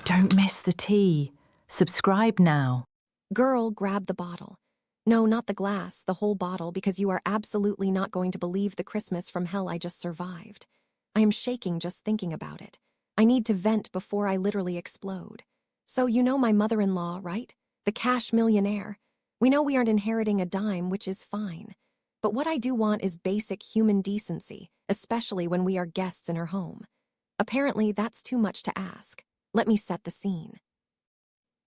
Don't miss the tea. Subscribe now. Girl, grab the bottle. No, not the glass, the whole bottle, because you are absolutely not going to believe the Christmas from hell I just survived. I am shaking just thinking about it. I need to vent before I literally explode. So you know my mother-in-law, right? The cash millionaire. We know we aren't inheriting a dime, which is fine. But what I do want is basic human decency, especially when we are guests in her home. Apparently, that's too much to ask. Let me set the scene.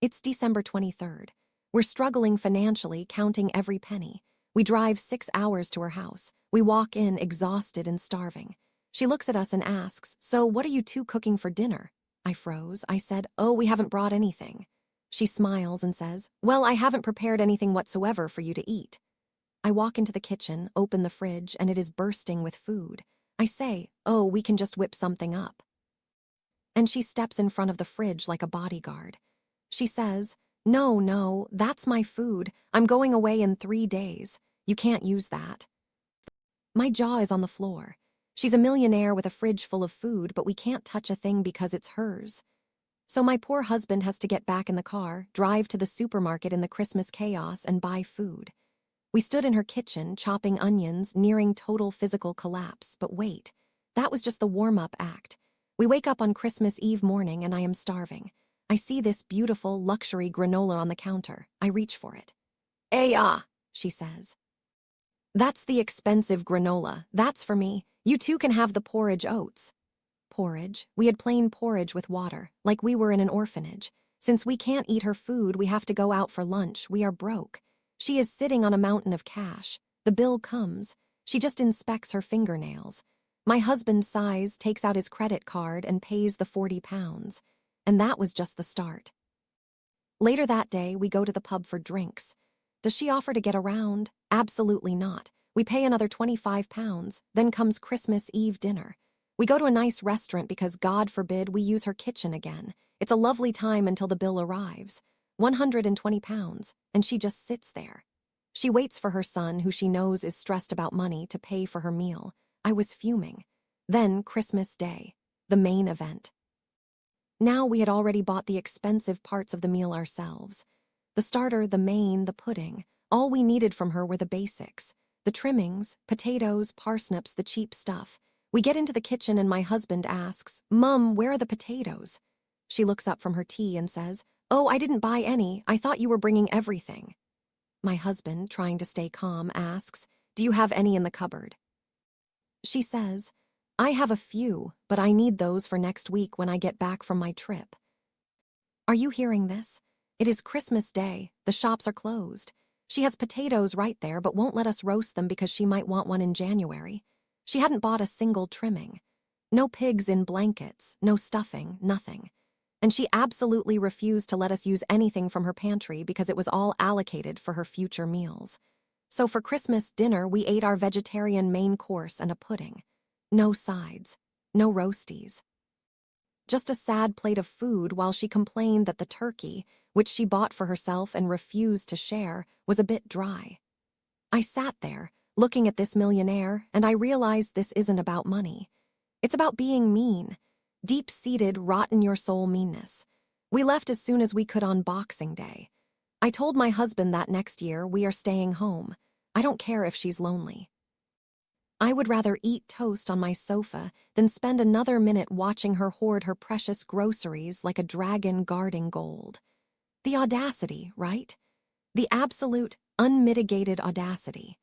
It's December 23rd. We're struggling financially, counting every penny. We drive 6 hours to her house. We walk in exhausted and starving. She looks at us and asks, "So what are you two cooking for dinner?" I froze. I said, "Oh, we haven't brought anything." She smiles and says, "Well, I haven't prepared anything whatsoever for you to eat." I walk into the kitchen, open the fridge, and it is bursting with food. I say, "Oh, we can just whip something up." And she steps in front of the fridge like a bodyguard. She says, No, that's my food. I'm going away in 3 days. You can't use that." My jaw is on the floor. She's a millionaire with a fridge full of food, but we can't touch a thing because it's hers. So my poor husband has to get back in the car, drive to the supermarket in the Christmas chaos, and buy food. We stood in her kitchen, chopping onions, nearing total physical collapse. But wait, that was just the warm-up act. We wake up on Christmas Eve morning and I am starving. I see this beautiful, luxury granola on the counter. I reach for it. She says. "That's the expensive granola. That's for me. You two can have the porridge oats." Porridge? We had plain porridge with water, like we were in an orphanage. Since we can't eat her food, we have to go out for lunch. We are broke. She is sitting on a mountain of cash. The bill comes. She just inspects her fingernails. My husband sighs, takes out his credit card, and pays the £40. And that was just the start. Later that day, we go to the pub for drinks. Does she offer to get around? Absolutely not. We pay another £25. Then comes Christmas Eve dinner. We go to a nice restaurant because, God forbid, we use her kitchen again. It's a lovely time until the bill arrives. £120, and she just sits there. She waits for her son, who she knows is stressed about money, to pay for her meal. I was fuming. Then Christmas Day, the main event. Now we had already bought the expensive parts of the meal ourselves. The starter, the main, the pudding. All we needed from her were the basics. The trimmings, potatoes, parsnips, the cheap stuff. We get into the kitchen and my husband asks, "Mum, where are the potatoes?" She looks up from her tea and says, "Oh, I didn't buy any. I thought you were bringing everything." My husband, trying to stay calm, asks, "Do you have any in the cupboard?" She says, "I have a few, but I need those for next week when I get back from my trip." Are you hearing this? It is Christmas Day. The shops are closed. She has potatoes right there, but won't let us roast them because she might want one in January. She hadn't bought a single trimming. No pigs in blankets, no stuffing, nothing. And she absolutely refused to let us use anything from her pantry because it was all allocated for her future meals. So for Christmas dinner, we ate our vegetarian main course and a pudding. No sides, no roasties. Just a sad plate of food while she complained that the turkey, which she bought for herself and refused to share, was a bit dry. I sat there, looking at this millionaire, and I realized this isn't about money. It's about being mean. Deep-seated, rot-in-your-soul meanness. We left as soon as we could on Boxing Day. I told my husband that next year we are staying home. I don't care if she's lonely. I would rather eat toast on my sofa than spend another minute watching her hoard her precious groceries like a dragon guarding gold. The audacity, right? The absolute, unmitigated audacity.